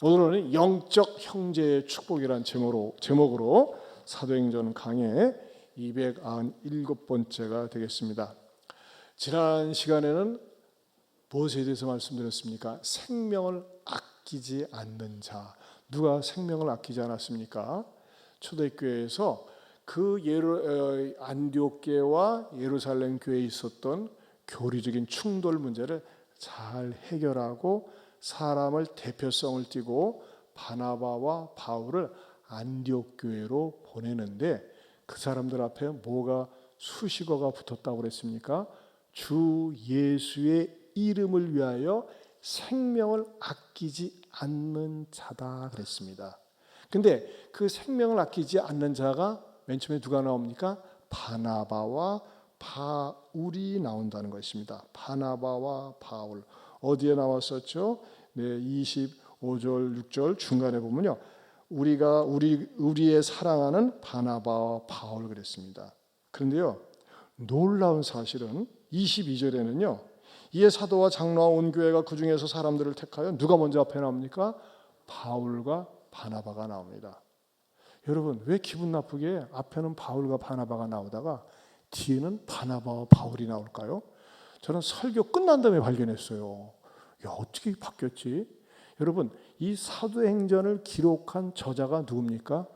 오늘은 영적 형제의 축복이라는 제목으로 사도행전 강의 297번째가 되겠습니다. 지난 시간에는 무엇에 대해서 말씀드렸습니까? 생명을 아끼지 않는 자. 누가 생명을 아끼지 않았습니까? 초대교회에서 그 안디옥교회와 예루살렘 교회에 있었던 교리적인 충돌 문제를 잘 해결하고 사람을 대표성을 띠고 바나바와 바울을 안디옥 교회로 보내는데 그 사람들 앞에 뭐가 수식어가 붙었다고 그랬습니까? 주 예수의 이름을 위하여 생명을 아끼지 않는 자다 그랬습니다. 근데 그 생명을 아끼지 않는 자가 맨 처음에 누가 나옵니까? 바나바와 바울이 나온다는 것입니다. 바나바와 바울. 어디에 나왔었죠? 네, 25절, 6절 중간에 보면요. 우리의 사랑하는 바나바와 바울 그랬습니다. 그런데요. 놀라운 사실은 22절에는요. 이에 사도와 장로와 온 교회가 그 중에서 사람들을 택하여 누가 먼저 앞에 나옵니까? 바울과 바나바가 나옵니다. 여러분, 왜 기분 나쁘게 앞에는 바울과 바나바가 나오다가 뒤에는 바나바와 바울이 나올까요? 저는 설교 끝난 다음에 발견했어요. 야, 어떻게 바뀌었지? 여러분, 이 사도행전을 기록한 저자가 누굽니까?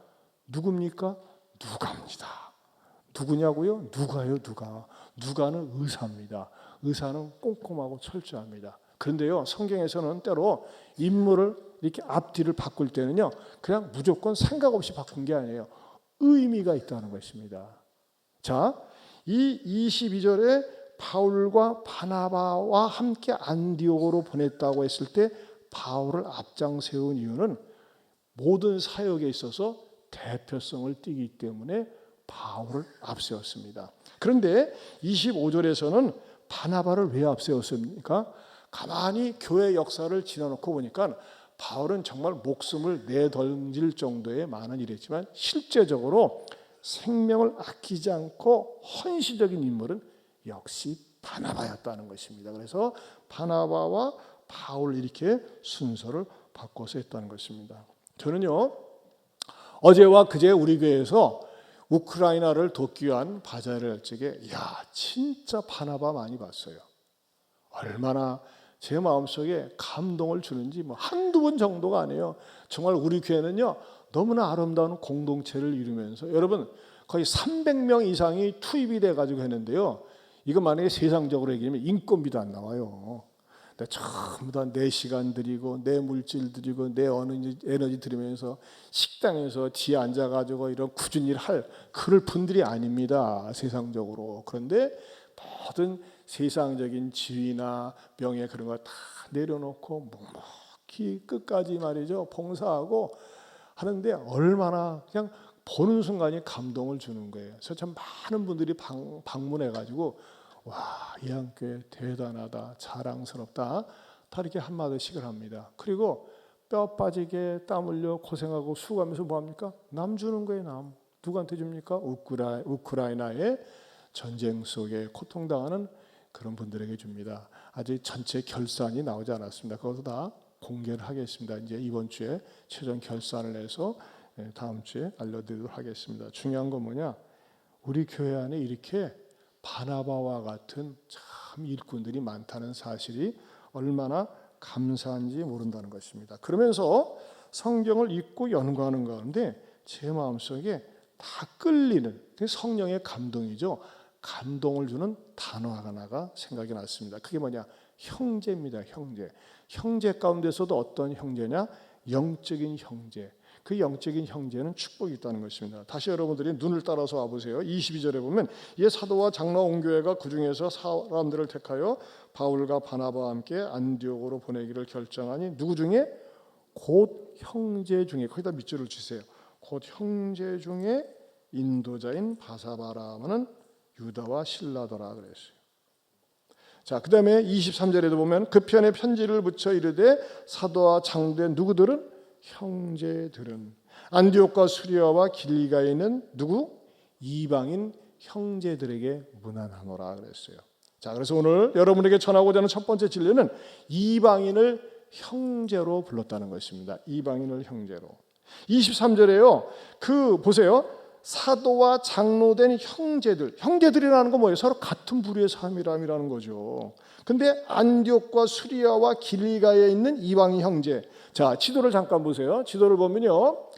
누갑니다. 누구냐고요? 누가요? 누가는 의사입니다. 의사는 꼼꼼하고 철저합니다. 그런데요, 성경에서는 때로 인물을 이렇게 앞뒤를 바꿀 때는요, 그냥 무조건 생각 없이 바꾼 게 아니에요. 의미가 있다는 것입니다. 자, 이 22절에 바울과 바나바와 함께 안디옥으로 보냈다고 했을 때 바울을 앞장 세운 이유는 모든 사역에 있어서 대표성을 띠기 때문에 바울을 앞세웠습니다. 그런데 25절에서는 바나바를 왜 앞세웠습니까? 가만히 교회 역사를 지나놓고 보니까 바울은 정말 목숨을 내던질 정도의 많은 일을 했지만 실제적으로 생명을 아끼지 않고 헌신적인 인물은 역시 바나바였다는 것입니다. 그래서 바나바와 바울 이렇게 순서를 바꿔서 했다는 것입니다. 저는요, 어제와 그제 우리 교회에서 우크라이나를 돕기 위한 바자회를 할 적에 진짜 바나바 많이 봤어요. 얼마나 제 마음속에 감동을 주는지 한두 번 정도가 아니에요. 정말 우리 교회는요, 너무나 아름다운 공동체를 이루면서 여러분 거의 300명 이상이 투입이 돼가지고 했는데요. 이거 만약에 세상적으로 얘기하면 인건비도 안 나와요. 전부 다 내 시간 들이고 내 물질 들이고 내 에너지 들이면서 식당에서 뒤에 앉아가지고 이런 꾸준히 할 그럴 분들이 아닙니다. 세상적으로. 그런데 모든 세상적인 지위나 명예 그런 거 다 내려놓고 묵묵히 끝까지 말이죠. 봉사하고 하는데 얼마나 그냥 보는 순간에 감동을 주는 거예요. 그래서 참 많은 분들이 방문해가지고 와, 이 한교회 대단하다, 자랑스럽다 다 이렇게 한마디씩을 합니다. 그리고 뼈 빠지게 땀 흘려 고생하고 수고하면서 뭐합니까? 남 주는 거예요. 남. 누구한테 줍니까? 우크라이나의 전쟁 속에 고통당하는 그런 분들에게 줍니다. 아직 전체 결산이 나오지 않았습니다. 그것도 다 공개를 하겠습니다. 이제 이번 주에 최종 결산을 해서 다음 주에 알려드리도록 하겠습니다. 중요한 건 뭐냐? 우리 교회 안에 이렇게 바나바와 같은 참 일꾼들이 많다는 사실이 얼마나 감사한지 모른다는 것입니다. 그러면서 성경을 읽고 연구하는 가운데 제 마음속에 다 끌리는 성령의 감동이죠. 감동을 주는 단어 하나가 생각이 났습니다. 그게 뭐냐? 형제입니다. 형제 가운데서도 어떤 형제냐? 영적인 형제. 그 영적인 형제는 축복이 있다는 것입니다. 다시 여러분들이 눈을 따라서 와보세요. 22절에 보면 이에 사도와 장로 온 교회가 그 중에서 사람들을 택하여 바울과 바나바와 함께 안디옥으로 보내기를 결정하니 누구 중에? 곧 형제 중에, 거기다 밑줄을 치세요. 곧 형제 중에 인도자인 바사바라는 유다와 실라더라 그랬어요. 자, 그 다음에 23절에도 보면 그 편에 편지를 붙여 이르되 사도와 장로된 누구들은? 형제들은 안디옥과 수리아와 길리가에 있는 누구? 이방인 형제들에게 문안하노라 그랬어요. 자, 그래서 오늘 여러분에게 전하고자 하는 첫 번째 진리는 이방인을 형제로 불렀다는 것입니다. 이방인을 형제로. 23절에요. 보세요. 사도와 장로된 형제들이라는 건 뭐예요? 서로 같은 부류의 사람이라는 거죠. 근데 안디옥과 수리아와 길리가에 있는 이방인 형제. 자, 지도를 잠깐 보세요. 지도를 보면요.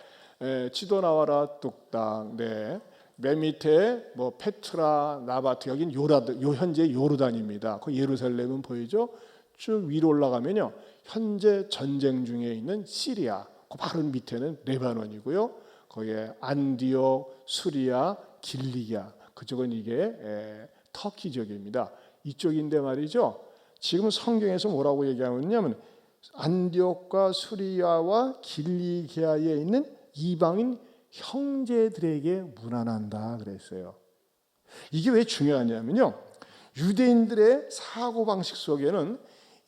지도 나와라 뚝딱. 네. 맨 밑에 페트라, 나바트, 여긴 현재 요르단입니다. 그 예루살렘은 보이죠? 쭉 위로 올라가면요. 현재 전쟁 중에 있는 시리아. 그 바로 밑에는 레바논이고요. 거기에 안디옥, 수리아, 길리기아. 그쪽은 이게 터키 지역입니다. 이쪽인데 말이죠. 지금 성경에서 뭐라고 얘기하고 있냐면 안디옥과 수리아와 길리기아에 있는 이방인 형제들에게 문안한다 그랬어요. 이게 왜 중요하냐면요. 유대인들의 사고방식 속에는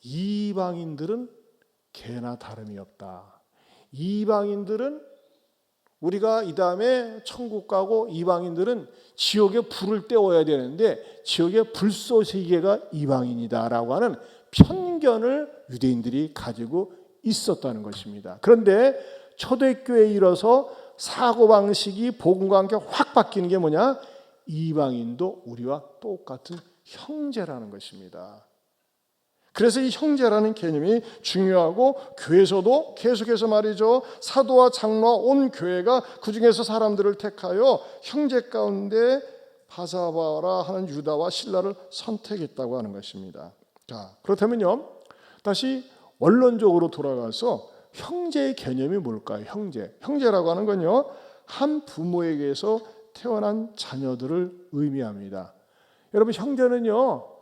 이방인들은 개나 다름이 없다. 이방인들은 우리가 이 다음에 천국 가고 이방인들은 지옥에 불을 떼워야 되는데 지옥에 불쏘시개가 이방인이다라고 하는 편견을 유대인들이 가지고 있었다는 것입니다. 그런데 초대교회에 이뤄서 사고방식이 복음과 함께 확 바뀌는 게 뭐냐? 이방인도 우리와 똑같은 형제라는 것입니다. 그래서 이 형제라는 개념이 중요하고 교회에서도 계속해서 말이죠. 사도와 장로와 온 교회가 그중에서 사람들을 택하여 형제 가운데 바사바라 하는 유다와 실라를 선택했다고 하는 것입니다. 자, 그렇다면요. 다시 원론적으로 돌아가서 형제의 개념이 뭘까요? 형제라고 하는 건요. 한 부모에게서 태어난 자녀들을 의미합니다. 여러분 형제는요.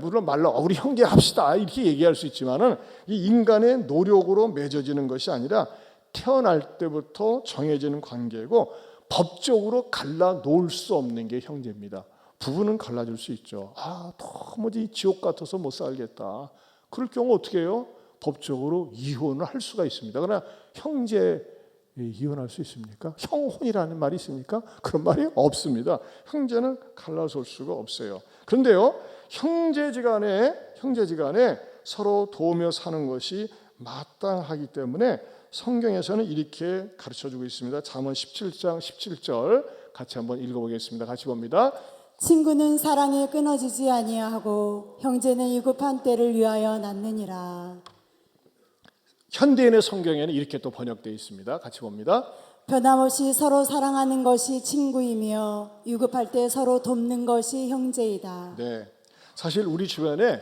물론 말로 우리 형제 합시다 이렇게 얘기할 수 있지만은 이 인간의 노력으로 맺어지는 것이 아니라 태어날 때부터 정해지는 관계고 법적으로 갈라 놓을 수 없는 게 형제입니다. 부부는 갈라질 수 있죠. 도무지 지옥 같아서 못 살겠다. 그럴 경우 어떻게 해요? 법적으로 이혼을 할 수가 있습니다. 그러나 형제 이혼할 수 있습니까? 형혼이라는 말이 있습니까? 그런 말이 없습니다. 형제는 갈라설 수가 없어요. 그런데요, 형제지간에 서로 도우며 사는 것이 마땅하기 때문에 성경에서는 이렇게 가르쳐주고 있습니다. 잠언 17장 17절 같이 한번 읽어보겠습니다. 같이 봅니다. 친구는 사랑에 끊어지지 아니하고 형제는 위급한 때를 위하여 낳느니라. 현대인의 성경에는 이렇게 또 번역되어 있습니다. 같이 봅니다. 변함없이 서로 사랑하는 것이 친구이며 위급할 때 서로 돕는 것이 형제이다. 네, 사실 우리 주변에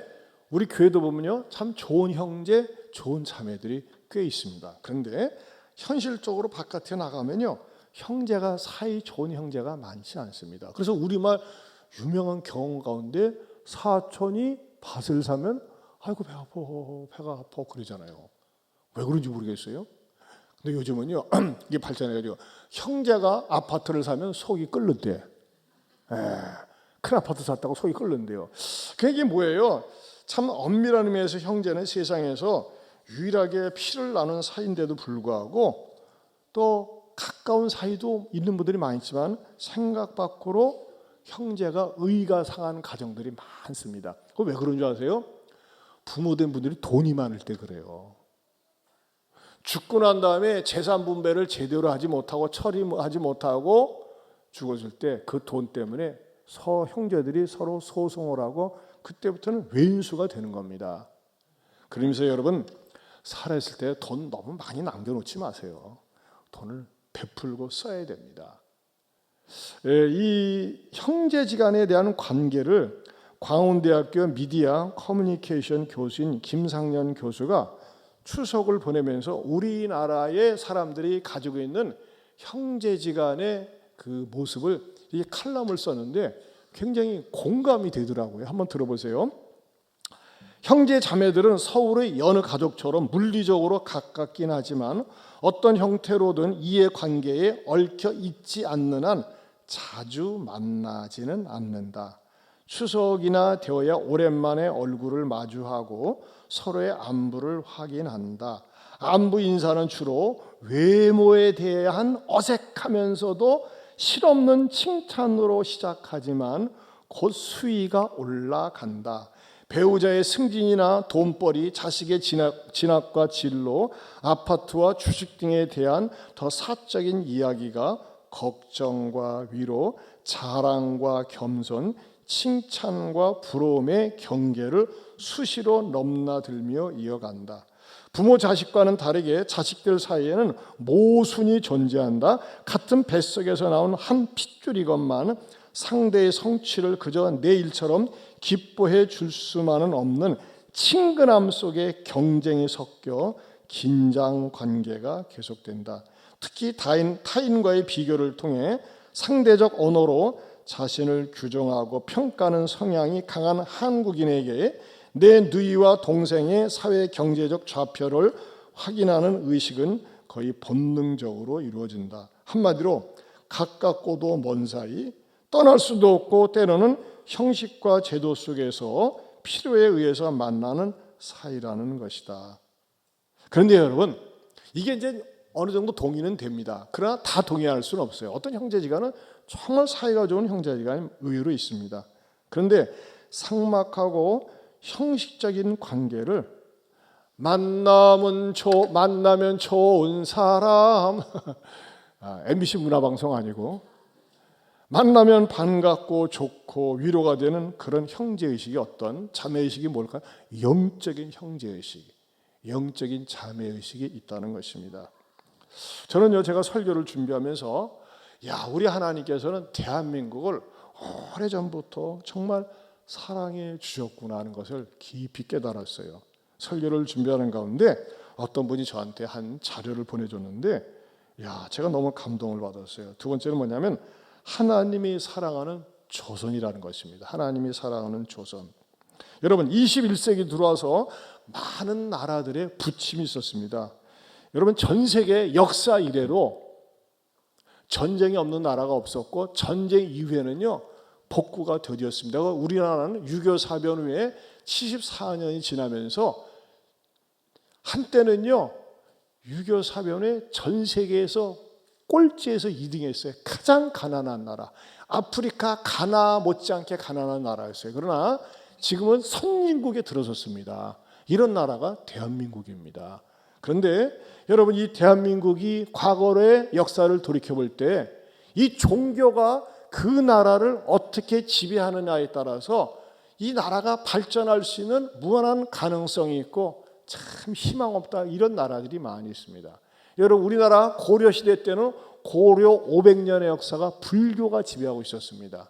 우리 교회도 보면요, 참 좋은 형제, 좋은 자매들이 꽤 있습니다. 그런데 현실적으로 바깥에 나가면요, 형제가 사이 좋은 형제가 많지 않습니다. 그래서 우리말 유명한 경험 가운데 사촌이 밭을 사면 아이고 배가 아파 그러잖아요. 왜 그런지 모르겠어요. 근데 요즘은요 이게 발전해가지고 형제가 아파트를 사면 속이 끓는데, 큰 아파트 샀다고 속이 끓는데요. 그게 뭐예요? 참 엄밀한 의미에서 형제는 세상에서 유일하게 피를 나눈 사이인데도 불구하고 또 가까운 사이도 있는 분들이 많지만 생각 밖으로 형제가 의가 상한 가정들이 많습니다. 그거 왜 그런 줄 아세요? 부모된 분들이 돈이 많을 때 그래요. 죽고 난 다음에 재산 분배를 제대로 하지 못하고 처리하지 못하고 죽어질 때 그 돈 때문에 형제들이 서로 소송을 하고 그때부터는 왼수가 되는 겁니다. 그러면서 여러분 살아있을 때 돈 너무 많이 남겨놓지 마세요. 돈을 베풀고 써야 됩니다. 이 형제지간에 대한 관계를 광운대학교 미디어 커뮤니케이션 교수인 김상년 교수가 추석을 보내면서 우리나라의 사람들이 가지고 있는 형제지간의 그 모습을 이 칼럼을 썼는데 굉장히 공감이 되더라고요. 한번 들어보세요. 형제 자매들은 서울의 여느 가족처럼 물리적으로 가깝긴 하지만 어떤 형태로든 이해관계에 얽혀 있지 않는 한 자주 만나지는 않는다. 추석이나 되어야 오랜만에 얼굴을 마주하고 서로의 안부를 확인한다. 안부 인사는 주로 외모에 대한 어색하면서도 실없는 칭찬으로 시작하지만 곧 수위가 올라간다. 배우자의 승진이나 돈벌이, 자식의 진학과 진로, 아파트와 주식 등에 대한 더 사적인 이야기가 걱정과 위로, 자랑과 겸손, 칭찬과 부러움의 경계를 수시로 넘나들며 이어간다. 부모 자식과는 다르게 자식들 사이에는 모순이 존재한다. 같은 뱃속에서 나온 한 핏줄이건만 상대의 성취를 그저 내 일처럼 기뻐해 줄 수만은 없는 친근함 속에 경쟁이 섞여 긴장 관계가 계속된다. 특히 타인과의 비교를 통해 상대적 언어로 자신을 규정하고 평가하는 성향이 강한 한국인에게 내 누이와 동생의 사회 경제적 좌표를 확인하는 의식은 거의 본능적으로 이루어진다. 한마디로 가깝고도 먼 사이, 떠날 수도 없고 때로는 형식과 제도 속에서 필요에 의해서 만나는 사이라는 것이다. 그런데 여러분, 이게 이제 어느 정도 동의는 됩니다. 그러나 다 동의할 수는 없어요. 어떤 형제지간은 정말 사이가 좋은 형제지간이 의외로 있습니다. 그런데 삭막하고 형식적인 관계를 만나면 좋은 사람 MBC 문화방송 아니고 만나면 반갑고 좋고 위로가 되는 그런 형제의식이 어떤 자매의식이 뭘까요? 영적인 형제의식, 영적인 자매의식이 있다는 것입니다. 저는요, 제가 설교를 준비하면서 우리 하나님께서는 대한민국을 오래전부터 정말 사랑해 주셨구나 하는 것을 깊이 깨달았어요. 설교를 준비하는 가운데 어떤 분이 저한테 한 자료를 보내줬는데 제가 너무 감동을 받았어요. 두 번째는 뭐냐면 하나님이 사랑하는 조선이라는 것입니다. 하나님이 사랑하는 조선. 여러분, 21세기 들어와서 많은 나라들의 부침이 있었습니다. 여러분, 전 세계 역사 이래로 전쟁이 없는 나라가 없었고 전쟁 이후에는요 복구가 더디었습니다. 우리나라는 6.25 사변 후에 74년이 지나면서 한때는요 6.25 사변에 전 세계에서 꼴찌에서 2등했어요. 가장 가난한 나라, 아프리카 가나 못지않게 가난한 나라였어요. 그러나 지금은 선진국에 들어섰습니다. 이런 나라가 대한민국입니다. 그런데 여러분, 이 대한민국이 과거의 역사를 돌이켜볼 때 이 종교가 그 나라를 어떻게 지배하느냐에 따라서 이 나라가 발전할 수 있는 무한한 가능성이 있고 참 희망 없다, 이런 나라들이 많이 있습니다. 여러분, 우리나라 고려시대 때는 고려 500년의 역사가 불교가 지배하고 있었습니다.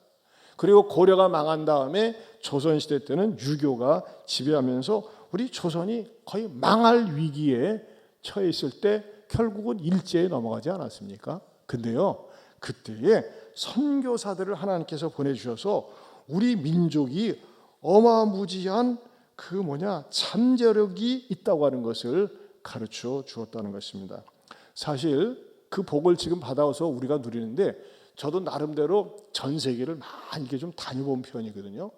그리고 고려가 망한 다음에 조선시대 때는 유교가 지배하면서 우리 조선이 거의 망할 위기에 처해 있을 때 결국은 일제에 넘어가지 않았습니까? 근데요, 그때에 선교사들을 하나님께서 보내주셔서 우리 민족이 어마무지한 잠재력이 있다고 하는 것을 가르쳐 주었다는 것입니다. 사실 그 복을 지금 받아서 우리가 누리는데 저도 나름대로 전 세계를 많이 좀 다녀본 편이거든요.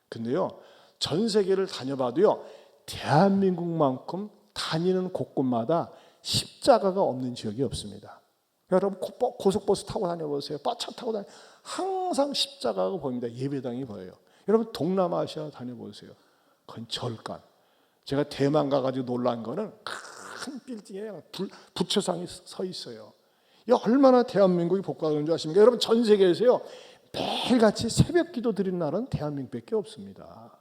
근데요, 전 세계를 다녀봐도요 대한민국만큼 다니는 곳곳마다 십자가가 없는 지역이 없습니다. 여러분, 고속버스 타고 다녀보세요. 차 타고 다녀, 항상 십자가가 보입니다. 예배당이 보여요. 여러분, 동남아시아 다녀보세요. 그건 절간. 제가 대만 가가지고 놀란 거는 큰 빌딩에 부처상이 서 있어요. 이 얼마나 대한민국이 복받은 줄 아십니까? 여러분, 전 세계에서요 매일같이 새벽 기도 드리는 나라는 대한민국밖에 없습니다.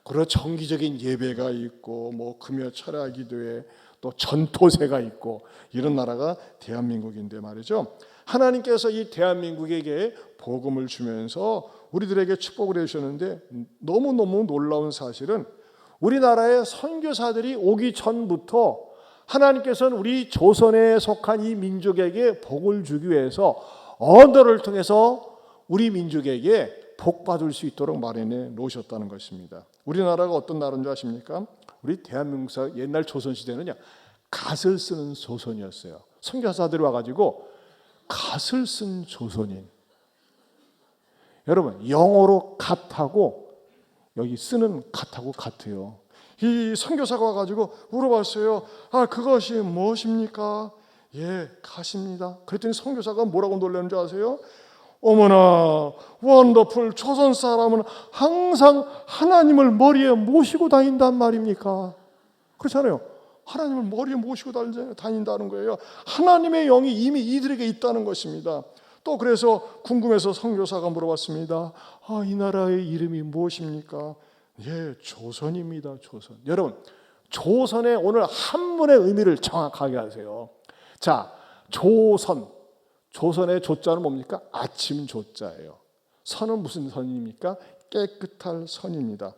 그리고 정기적인 예배가 있고 금요 철야 기도회 또 전토세가 있고 이런 나라가 대한민국인데 말이죠. 하나님께서 이 대한민국에게 복음을 주면서 우리들에게 축복을 해주셨는데 너무너무 놀라운 사실은 우리나라의 선교사들이 오기 전부터 하나님께서는 우리 조선에 속한 이 민족에게 복을 주기 위해서 언어를 통해서 우리 민족에게 복 받을 수 있도록 마련해 놓으셨다는 것입니다. 우리나라가 어떤 나라인 줄 아십니까? 우리 대한민국 옛날 조선시대는요 갓을 쓰는 조선이었어요. 선교사들이 와가지고 갓을 쓴 조선인. 여러분, 영어로 갓하고 여기 쓰는 갓하고 같아요. 이 선교사가 와가지고 물어봤어요. 그것이 무엇입니까? 갓입니다. 그랬더니 선교사가 뭐라고 놀라는 줄 아세요? 어머나 원더풀. 조선 사람은 항상 하나님을 머리에 모시고 다닌단 말입니까? 그렇잖아요. 하나님을 머리에 모시고 다닌다는 거예요. 하나님의 영이 이미 이들에게 있다는 것입니다. 또 그래서 궁금해서 선교사가 물어봤습니다. 이 나라의 이름이 무엇입니까? 예, 조선입니다. 조선. 여러분, 조선의 오늘 한문의 의미를 정확하게 하세요. 자, 조선. 조선의 조자는 뭡니까? 아침 조자예요. 선은 무슨 선입니까? 깨끗할 선입니다.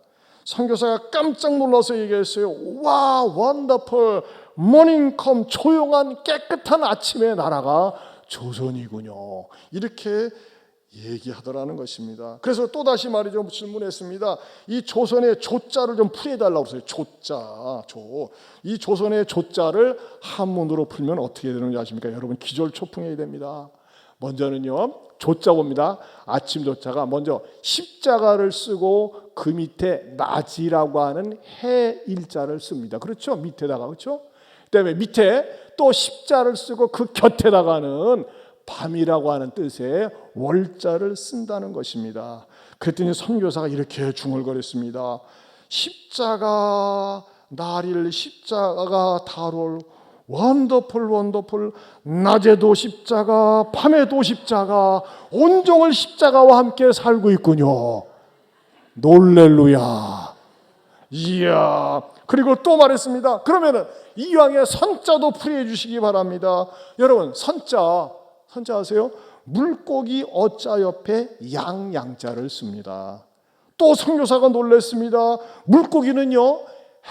선교사가 깜짝 놀라서 얘기했어요. 와, 원더풀, 모닝컴, 조용한 깨끗한 아침의 나라가 조선이군요. 이렇게 얘기하더라는 것입니다. 그래서 또다시 말이죠. 질문했습니다. 이 조선의 조자를 좀 풀이해달라고 했어요. 조자, 이 조선의 조자를 한문으로 풀면 어떻게 되는지 아십니까? 여러분, 기절초풍해야 됩니다. 먼저는요, 조자 봅니다. 아침 조자가 먼저 십자가를 쓰고 그 밑에 낮이라고 하는 해 일자를 씁니다. 그렇죠? 밑에다가. 그렇죠? 그다음에 밑에 또 십자를 쓰고 그 곁에다가는 밤이라고 하는 뜻의 월자를 쓴다는 것입니다. 그랬더니 선교사가 이렇게 중얼거렸습니다. 십자가 나릴 십자가가 다룰 원더풀 원더풀. 낮에도 십자가 밤에도 십자가, 온종일 십자가와 함께 살고 있군요. 놀렐루야. 이야. 그리고 또 말했습니다. 그러면은 이왕에 선자도 풀이해 주시기 바랍니다. 여러분, 선자 아세요? 물고기 어자 옆에 양자를 씁니다. 또 선교사가 놀랐습니다. 물고기는요,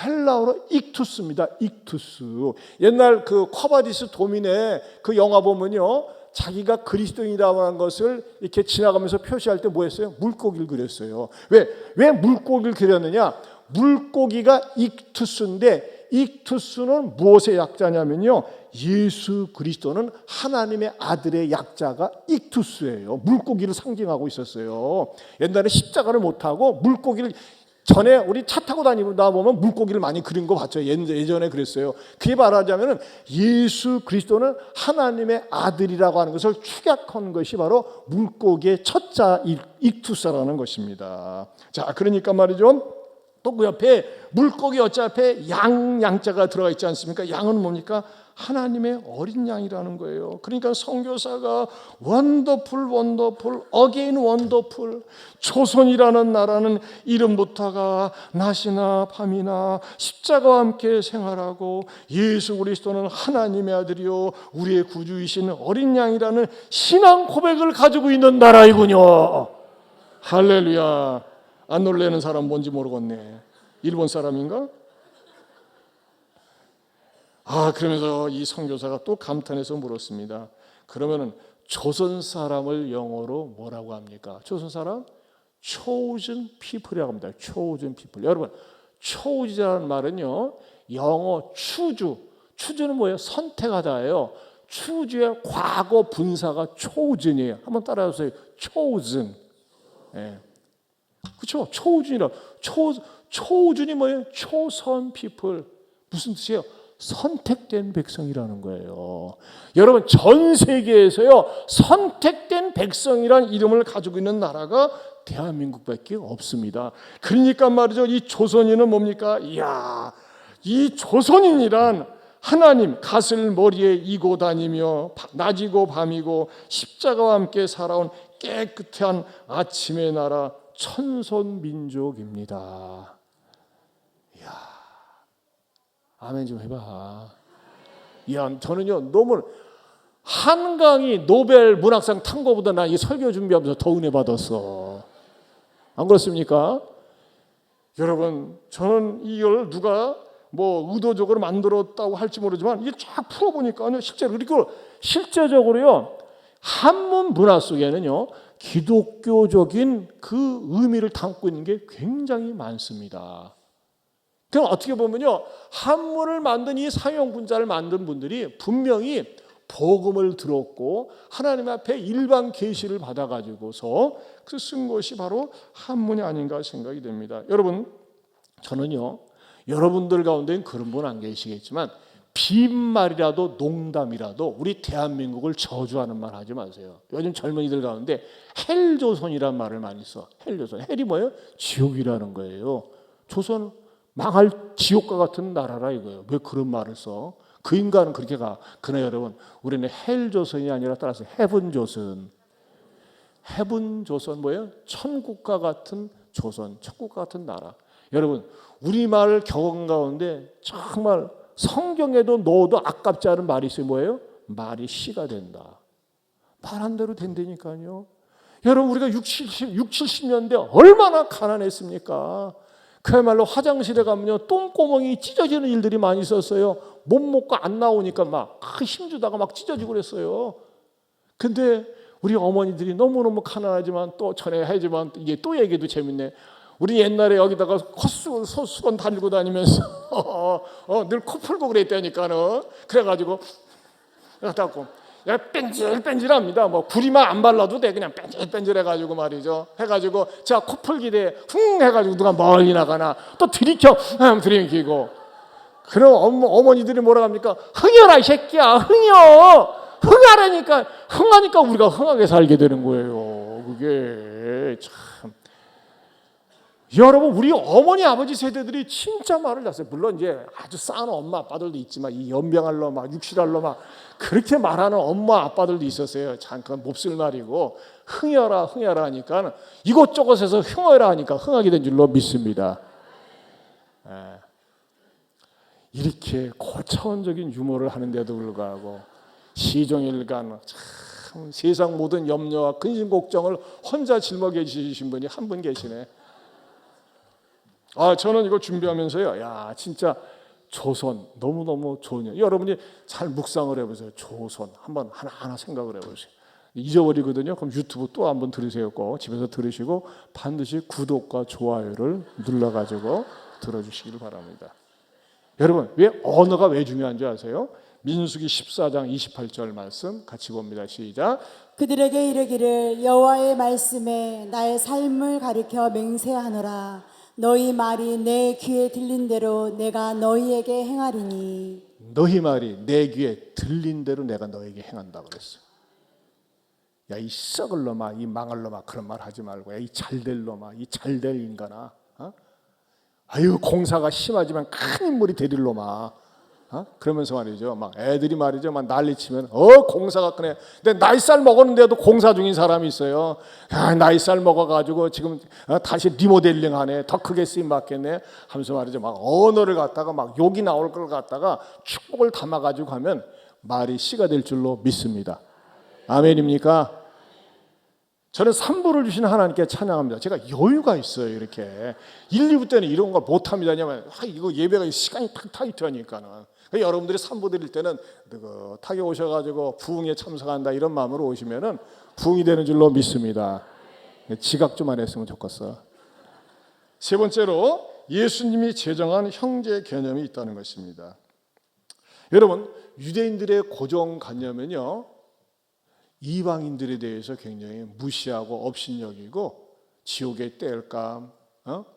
헬라어로 익투스입니다. 익투스. 옛날 그 쿼바디스 도민의 그 영화 보면요, 자기가 그리스도인이라고 하는 것을 이렇게 지나가면서 표시할 때 뭐 했어요? 물고기를 그렸어요. 왜 물고기를 그렸느냐? 물고기가 익투스인데, 익투스는 무엇의 약자냐면요, 예수 그리스도는 하나님의 아들의 약자가 익투스예요. 물고기를 상징하고 있었어요. 옛날에 십자가를 못하고 물고기를, 전에 우리 차 타고 다니다 보면 물고기를 많이 그린 거 봤죠. 예전에 그랬어요. 그게 말하자면 예수 그리스도는 하나님의 아들이라고 하는 것을 축약한 것이 바로 물고기의 첫자 익투스라는 것입니다. 자, 그러니까 말이죠. 또 그 옆에 물고기 어짜 앞에 양자가 들어가 있지 않습니까? 양은 뭡니까? 하나님의 어린 양이라는 거예요. 그러니까 선교사가 원더풀 원더풀 어게인 원더풀, 조선이라는 나라는 이름부터가 낮이나 밤이나 십자가와 함께 생활하고 예수 그리스도는 하나님의 아들이요 우리의 구주이신 어린 양이라는 신앙 고백을 가지고 있는 나라이군요. 할렐루야. 안 놀래는 사람 뭔지 모르겠네. 일본 사람인가? 그러면서 이 선교사가 또 감탄해서 물었습니다. 그러면은 조선 사람을 영어로 뭐라고 합니까? 조선 사람? chosen people이라고 합니다. chosen people. 여러분, choose라는 말은요, 영어 추주는 뭐예요? 선택하다예요. 추주의 과거 분사가 chosen이에요. 한번 따라해보세요. chosen. 예. 그렇죠? 초우준이 뭐예요? 초선 people. 무슨 뜻이에요? 선택된 백성이라는 거예요. 여러분, 전 세계에서요, 선택된 백성이라는 이름을 가지고 있는 나라가 대한민국밖에 없습니다. 그러니까 말이죠, 이 조선인은 뭡니까? 이야, 이 조선인이란 하나님 갓을 머리에 이고 다니며 낮이고 밤이고 십자가와 함께 살아온 깨끗한 아침의 나라 천손민족입니다. 이야, 아멘 좀 해봐. 이야, 저는요, 너무 한강이 노벨 문학상 탄 거보다 나 이 설교 준비하면서 더 은혜 받았어. 안 그렇습니까? 여러분, 저는 이걸 누가 뭐 의도적으로 만들었다고 할지 모르지만 이게 쫙 풀어보니까요, 실제적으로요, 한문 문화 속에는요, 기독교적인 그 의미를 담고 있는 게 굉장히 많습니다. 그럼 어떻게 보면요, 한문을 만든 이 상용분자를 만든 분들이 분명히 복음을 들었고 하나님 앞에 일반 계시를 받아가지고서 그 쓴 것이 바로 한문이 아닌가 생각이 됩니다. 여러분, 저는요, 여러분들 가운데는 그런 분 안 계시겠지만 빈말이라도 농담이라도 우리 대한민국을 저주하는 말 하지 마세요. 요즘 젊은이들 가운데 헬조선이란 말을 많이 써. 헬조선. 헬이 뭐예요? 지옥이라는 거예요. 조선 망할 지옥과 같은 나라라 이거예요. 왜 그런 말을 써? 그 인간은 그렇게 가. 그러나 여러분, 우리는 헬조선이 아니라 따라서 헤븐조선. 헤븐조선 뭐예요? 천국과 같은 조선, 천국과 같은 나라. 여러분, 우리말 경험 가운데 정말 성경에도 넣어도 아깝지 않은 말이 있어요. 뭐예요? 말이 씨가 된다. 말한 대로 된다니까요. 여러분, 우리가 70년대 얼마나 가난했습니까? 그야말로 화장실에 가면요, 똥구멍이 찢어지는 일들이 많이 있었어요. 못 먹고 안 나오니까 막 힘주다가 막 찢어지고 그랬어요. 근데 우리 어머니들이 너무너무 가난하지만 또 전에 하지만 이게 또 얘기도 재밌네. 우리 옛날에 여기다가 수건 달고 다니면서 늘 코 풀고 그랬다니까는. 그래가지고 갖다고 야 뺀질뺀질합니다. 뭐 구리만 안 발라도 돼. 그냥 뺀질뺀질해가지고 말이죠. 해가지고 자 코 풀기대 흥 해가지고 누가 멀리 나가나 또 들이키고. 그럼 어머니들이 뭐라 합니까? 흥여라 이 새끼야, 흥하라니까. 흥하니까 우리가 흥하게 살게 되는 거예요. 그게 참. 여러분, 우리 어머니 아버지 세대들이 진짜 말을 놨어요. 물론 이제 아주 싼 엄마 아빠들도 있지만 이 연병할 놈아 육실할 놈아 그렇게 말하는 엄마 아빠들도 있었어요. 잠깐 몹쓸 말이고 흥여라 하니까 이곳저곳에서 흥어라 하니까 흥하게 된 줄로 믿습니다. 이렇게 고차원적인 유머를 하는데도 불구하고 시종일관 참 세상 모든 염려와 근심 걱정을 혼자 짊어져 주신 분이 한 분 계시네. 저는 이거 준비하면서요, 야 진짜 조선 너무너무 좋네요. 여러분이 잘 묵상을 해보세요. 조선 한번 하나하나 생각을 해보세요. 잊어버리거든요. 그럼 유튜브 또 한번 들으세요. 꼭 집에서 들으시고 반드시 구독과 좋아요를 눌러가지고 들어주시길 바랍니다. 여러분, 왜 언어가 왜 중요한지 아세요? 민수기 14장 28절 말씀 같이 봅니다. 시작. 그들에게 이르기를 여호와의 말씀에 나의 삶을 가리켜 맹세하노라. 너희 말이 내 귀에 들린 대로 내가 너희에게 행하리니. 너희 말이 내 귀에 들린 대로 내가 너에게 행한다 그랬어. 야, 이 썩을 놈아, 이 망할 놈아, 그런 말 하지 말고, 야, 이 잘될 놈아, 이 잘될 인간아, 아유 공사가 심하지만 큰 인물이 되릴 놈아, 그러면서 말이죠, 막 애들이 말이죠, 막 난리치면 공사가 크네. 근데 나이살 먹었는데도 공사 중인 사람이 있어요. 나이살 먹어가지고 지금 다시 리모델링하네, 더 크게 쓰임 받겠네 하면서 말이죠, 막 언어를 갖다가 막 욕이 나올 걸 갖다가 축복을 담아가지고 하면 말이 씨가 될 줄로 믿습니다. 아멘입니까? 저는 3부를 주신 하나님께 찬양합니다. 제가 여유가 있어요. 이렇게 1, 2부 때는 이런 거 못합니다. 왜냐하면 이거 예배가 시간이 탁 타이트하니까는. 여러분들이 3부 드릴 때는 느긋하게 오셔가지고 부흥에 참석한다 이런 마음으로 오시면은 부흥이 되는 줄로 믿습니다. 지각 좀 안 했으면 좋겠어. 세 번째로 예수님이 제정한 형제 개념이 있다는 것입니다. 여러분, 유대인들의 고정관념은요, 이방인들에 대해서 굉장히 무시하고 업신여기고 지옥의 땔감,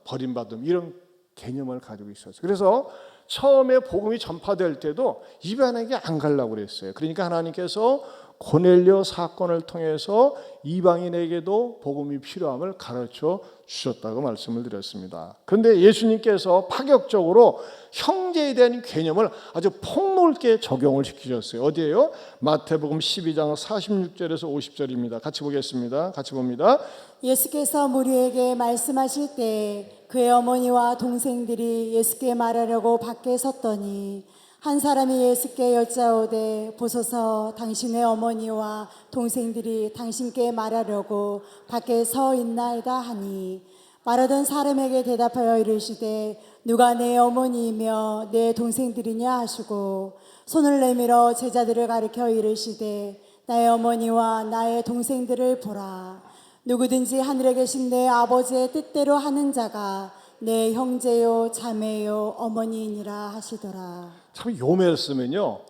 버림받음 이런 개념을 가지고 있었어요. 그래서 처음에 복음이 전파될 때도 이방인에게 안 가려고 그랬어요. 그러니까 하나님께서 고넬료 사건을 통해서 이방인에게도 복음이 필요함을 가르쳐 주셨다고 말씀을 드렸습니다. 그런데 예수님께서 파격적으로 형제에 대한 개념을 아주 폭넓게 적용을 시키셨어요. 어디예요? 마태복음 12장 46절에서 50절입니다. 같이 보겠습니다. 같이 봅니다. 예수께서 무리에게 말씀하실 때 그의 어머니와 동생들이 예수께 말하려고 밖에 섰더니 한 사람이 예수께 여짜오되 보소서 당신의 어머니와 동생들이 당신께 말하려고 밖에 서 있나이다 하니 말하던 사람에게 대답하여 이르시되 누가 내 어머니이며 내 동생들이냐 하시고 손을 내밀어 제자들을 가리켜 이르시되 나의 어머니와 나의 동생들을 보라. 누구든지 하늘에 계신 내 아버지의 뜻대로 하는 자가 내 형제요 자매요 어머니이니라 하시더라. 참 요 말씀은요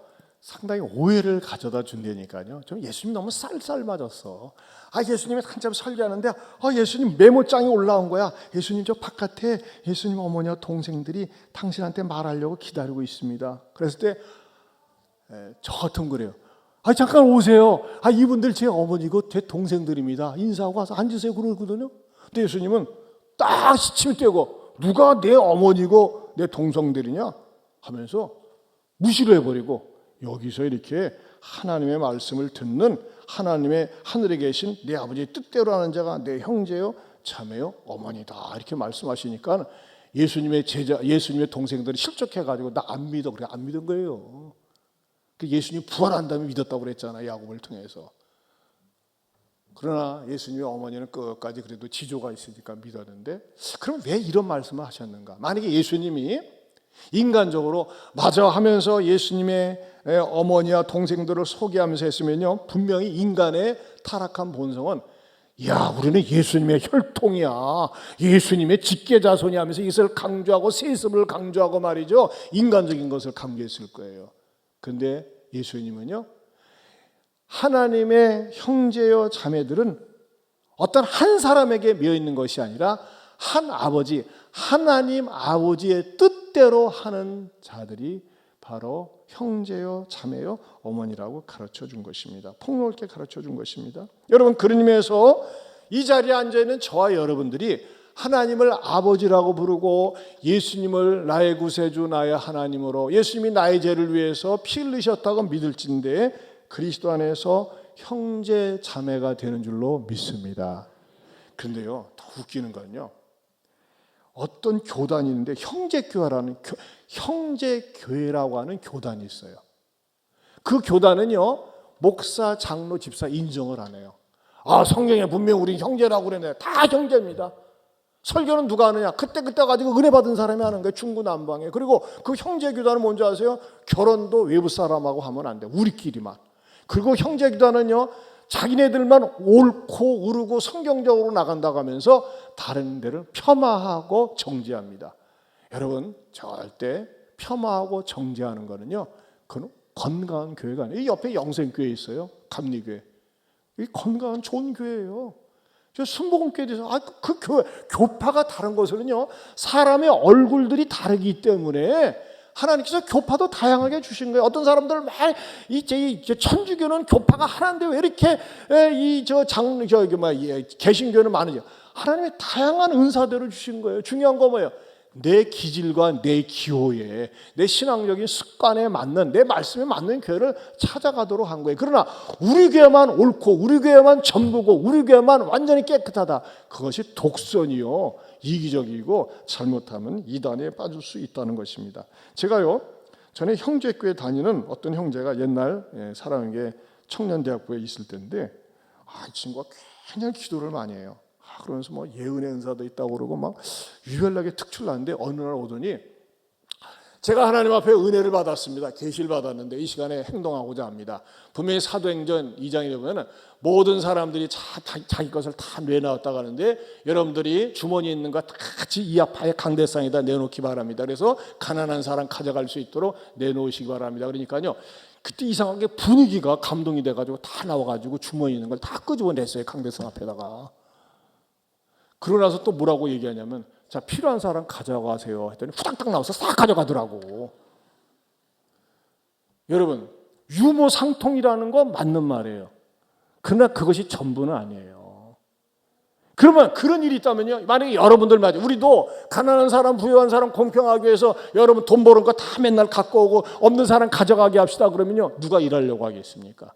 상당히 오해를 가져다 준다니까요. 좀 예수님 너무 쌀쌀 맞았어. 예수님이 한참 설교하는데 예수님 메모장이 올라온 거야. 예수님 저 바깥에 예수님 어머니와 동생들이 당신한테 말하려고 기다리고 있습니다. 그랬을 때 저 같은 그래요. 잠깐 오세요. 이분들 제 어머니고 제 동생들입니다. 인사하고 와서 앉으세요. 그러거든요. 근데 예수님은 딱 시침을 떼고 누가 내 어머니고 내 동생들이냐 하면서 무시를 해버리고 여기서 이렇게 하나님의 말씀을 듣는 하나님의 하늘에 계신 내 아버지의 뜻대로 하는 자가 내 형제요 자매요 어머니다 이렇게 말씀하시니까 예수님의 제자, 예수님의 동생들이 실족해가지고 나 안 믿어 그래 안 믿은 거예요. 예수님이 부활한 다음에 믿었다고 그랬잖아요. 야곱을 통해서. 그러나 예수님의 어머니는 끝까지 그래도 지조가 있으니까 믿었는데 그럼 왜 이런 말씀을 하셨는가? 만약에 예수님이 인간적으로 맞아 하면서 예수님의 어머니와 동생들을 소개하면서 했으면요 분명히 인간의 타락한 본성은 야 우리는 예수님의 혈통이야 예수님의 직계자손이 하면서 이것을 강조하고 세습을 강조하고 말이죠 인간적인 것을 강조했을 거예요. 근데 예수님은요 하나님의 형제여 자매들은 어떤 한 사람에게 매여 있는 것이 아니라 한 아버지 하나님 아버지의 뜻대로 하는 자들이 바로 형제요 자매요 어머니라고 가르쳐 준 것입니다. 폭넓게 가르쳐 준 것입니다. 여러분 그런 의미에서 이 자리에 앉아있는 저와 여러분들이 하나님을 아버지라고 부르고 예수님을 나의 구세주 나의 하나님으로 예수님이 나의 죄를 위해서 피 흘리셨다고 믿을진데 그리스도 안에서 형제 자매가 되는 줄로 믿습니다. 그런데요 더 웃기는 건요 어떤 교단이 있는데 형제교회라고 하는 교단이 있어요. 그 교단은요 목사, 장로, 집사 인정을 안 해요. 성경에 분명 우리 형제라고 그러네. 다 형제입니다. 설교는 누가 하느냐? 그때 가지고 은혜 받은 사람이 하는 거예요. 중구난방에. 그리고 그 형제교단은 뭔지 아세요? 결혼도 외부 사람하고 하면 안 돼요. 우리끼리만. 그리고 형제교단은요 자기네들만 옳고 그르고 성경적으로 나간다고 하면서 다른 데를 폄하하고 정죄합니다. 여러분 절대 폄하하고 정죄하는 거는요 그건 건강한 교회가 아니에요. 이 옆에 영생교회 있어요. 감리교회. 이 건강한 좋은 교회예요. 저 순복음교회에 대해서 그 교파가 다른 것은요 사람의 얼굴들이 다르기 때문에 하나님께서 교파도 다양하게 주신 거예요. 어떤 사람들 이제 천주교는 교파가 하나인데 왜 이렇게 개신교는 많으냐? 하나님의 다양한 은사대로 주신 거예요. 중요한 거 뭐예요? 내 기질과 내 기호에 내 신앙적인 습관에 맞는 내 말씀에 맞는 교회를 찾아가도록 한 거예요. 그러나 우리 교회만 옳고 우리 교회만 전부고 우리 교회만 완전히 깨끗하다. 그것이 독선이요 이기적이고 잘못하면 이단에 빠질 수 있다는 것입니다. 제가요 전에 형제교회 다니는 어떤 형제가 옛날 사람에게 청년대학부에 있을 때인데 이 친구가 굉장히 기도를 많이 해요. 그러면서 뭐 예은의 은사도 있다고 그러고 막 유별나게 특출나는데 어느 날 오더니 제가 하나님 앞에 은혜를 받았습니다. 계시를 받았는데 이 시간에 행동하고자 합니다. 분명히 사도행전 2장에 보면 모든 사람들이 자기 것을 다 내놔왔다고 하는데 여러분들이 주머니에 있는 거 같이 이 앞에 강대상에다 내놓기 바랍니다. 그래서 가난한 사람 가져갈 수 있도록 내놓으시기 바랍니다. 그러니까요 그때 이상하게 분위기가 감동이 돼가지고 다 나와가지고 주머니에 있는 걸 다 끄집어냈어요. 강대상 앞에다가. 그러고 나서 또 뭐라고 얘기하냐면 자 필요한 사람 가져가세요 했더니 후딱딱 나와서 싹 가져가더라고. 여러분 유무상통이라는 거 맞는 말이에요. 그러나 그것이 전부는 아니에요. 그러면 그런 일이 있다면요 만약에 여러분들 말이죠 우리도 가난한 사람 부유한 사람 공평하기 위해서 여러분 돈 버는 거 다 맨날 갖고 오고 없는 사람 가져가게 합시다 그러면요 누가 일하려고 하겠습니까?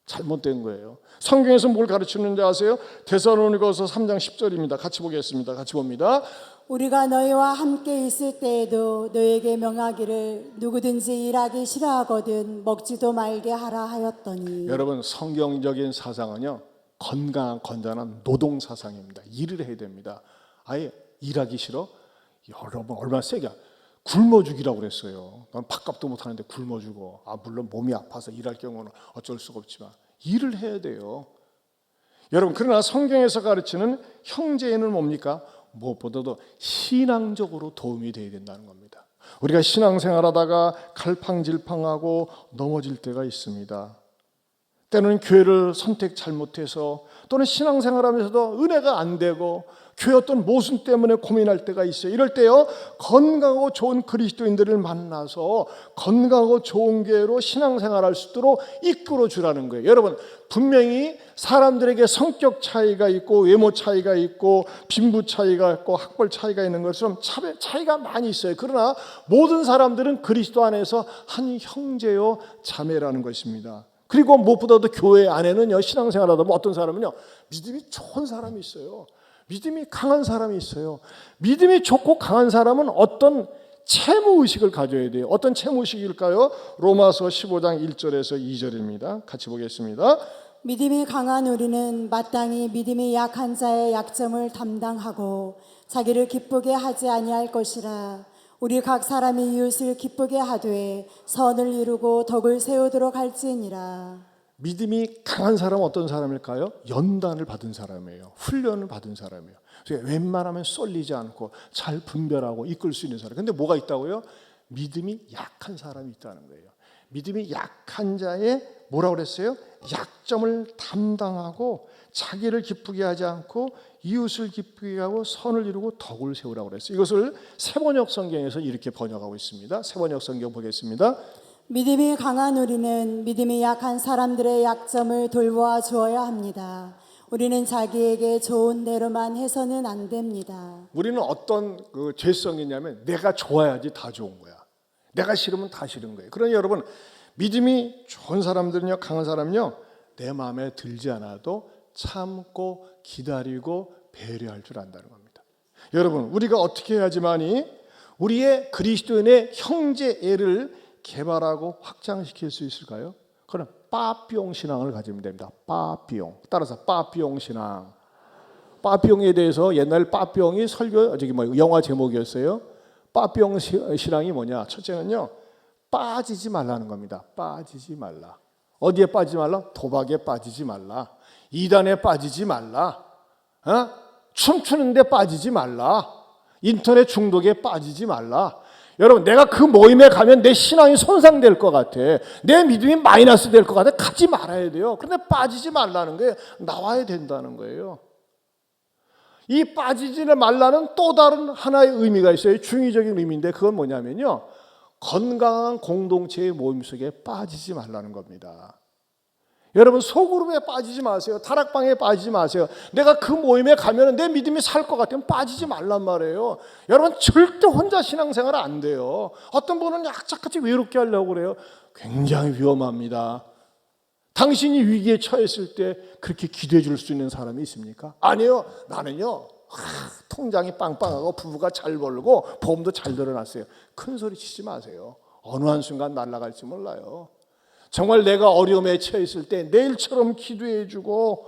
잘못된 거예요. 성경에서 뭘 가르치는지 아세요? 데살로니가서 3장 10절입니다. 같이 보겠습니다. 같이 봅니다. 우리가 너희와 함께 있을 때에도 너희에게 명하기를 누구든지 일하기 싫어하거든 먹지도 말게 하라 하였더니. 여러분 성경적인 사상은요 건강한 건전한 노동 사상입니다. 일을 해야 됩니다. 아예 일하기 싫어? 여러분 얼마나 세게 굶어 죽이라고 그랬어요. 난 밥값도 못 하는데 굶어 죽어. 물론 몸이 아파서 일할 경우는 어쩔 수가 없지만 일을 해야 돼요. 여러분 그러나 성경에서 가르치는 형제에는 뭡니까? 무엇보다도 신앙적으로 도움이 돼야 된다는 겁니다. 우리가 신앙생활하다가 갈팡질팡하고 넘어질 때가 있습니다. 때로는 교회를 선택 잘못해서 또는 신앙생활하면서도 은혜가 안 되고 교회 어떤 모순 때문에 고민할 때가 있어요. 이럴 때요, 건강하고 좋은 그리스도인들을 만나서 건강하고 좋은 교회로 신앙생활할 수 있도록 이끌어 주라는 거예요. 여러분, 분명히 사람들에게 성격 차이가 있고 외모 차이가 있고 빈부 차이가 있고 학벌 차이가 있는 것처럼 차이가 많이 있어요. 그러나 모든 사람들은 그리스도 안에서 한 형제요 자매라는 것입니다. 그리고 무엇보다도 교회 안에는요, 신앙생활하다 보면 어떤 사람은요, 믿음이 좋은 사람이 있어요. 믿음이 강한 사람이 있어요. 믿음이 좋고 강한 사람은 어떤 채무의식을 가져야 돼요. 어떤 채무의식일까요? 로마서 15장 1절에서 2절입니다. 같이 보겠습니다. 믿음이 강한 우리는 마땅히 믿음이 약한 자의 약점을 담당하고 자기를 기쁘게 하지 아니할 것이라. 우리 각 사람이 이웃을 기쁘게 하되 선을 이루고 덕을 세우도록 할지니라. 믿음이 강한 사람은 어떤 사람일까요? 연단을 받은 사람이에요. 훈련을 받은 사람이에요. 그래서 웬만하면 쏠리지 않고 잘 분별하고 이끌 수 있는 사람. 근데 뭐가 있다고요? 믿음이 약한 사람이 있다는 거예요. 믿음이 약한 자의 뭐라고 그랬어요? 약점을 담당하고 자기를 기쁘게 하지 않고 이웃을 기쁘게 하고 선을 이루고 덕을 세우라고 그랬어요. 이것을 새번역 성경에서 이렇게 번역하고 있습니다. 새번역 성경 보겠습니다. 믿음이 강한 우리는 믿음이 약한 사람들의 약점을 돌보아 주어야 합니다. 우리는 자기에게 좋은 대로만 해서는 안 됩니다. 우리는 어떤 그 죄성이 있냐면 내가 좋아야지 다 좋은 거야. 내가 싫으면 다 싫은 거예요. 그러니 여러분, 믿음이 좋은 사람들은요, 강한 사람은요, 내 마음에 들지 않아도 참고 기다리고 배려할 줄 안다는 겁니다. 여러분, 우리가 어떻게 해야지만이 우리의 그리스도인의 형제애를 개발하고 확장시킬 수 있을까요? 그럼 빠삐용 신앙을 가지면 됩니다. 빠삐용. 따라서 빠삐용 신앙. 빠삐용에 대해서 옛날 빠삐용이 영화 제목이었어요. 빠삐용 신앙이 뭐냐? 첫째는요, 빠지지 말라는 겁니다. 빠지지 말라. 어디에 빠지지 말라? 도박에 빠지지 말라. 이단에 빠지지 말라. 춤추는데 빠지지 말라. 인터넷 중독에 빠지지 말라. 여러분, 내가 그 모임에 가면 내 신앙이 손상될 것 같아. 내 믿음이 마이너스 될 것 같아. 가지 말아야 돼요. 그런데 빠지지 말라는 거예요. 나와야 된다는 거예요. 이 빠지지 말라는 또 다른 하나의 의미가 있어요. 중의적인 의미인데 그건 뭐냐면요, 건강한 공동체의 모임 속에 빠지지 말라는 겁니다. 여러분, 소그룹에 빠지지 마세요. 다락방에 빠지지 마세요. 내가 그 모임에 가면 내 믿음이 살 것 같으면 빠지지 말란 말이에요. 여러분, 절대 혼자 신앙생활 안 돼요. 어떤 분은 약착같이 외롭게 하려고 그래요. 굉장히 위험합니다. 당신이 위기에 처했을 때 그렇게 기도해 줄 수 있는 사람이 있습니까? 아니요. 나는요, 통장이 빵빵하고 부부가 잘 벌고 보험도 잘 들어놨어요. 큰 소리 치지 마세요. 어느 한순간 날아갈지 몰라요. 정말 내가 어려움에 처했을 때 내일처럼 기도해주고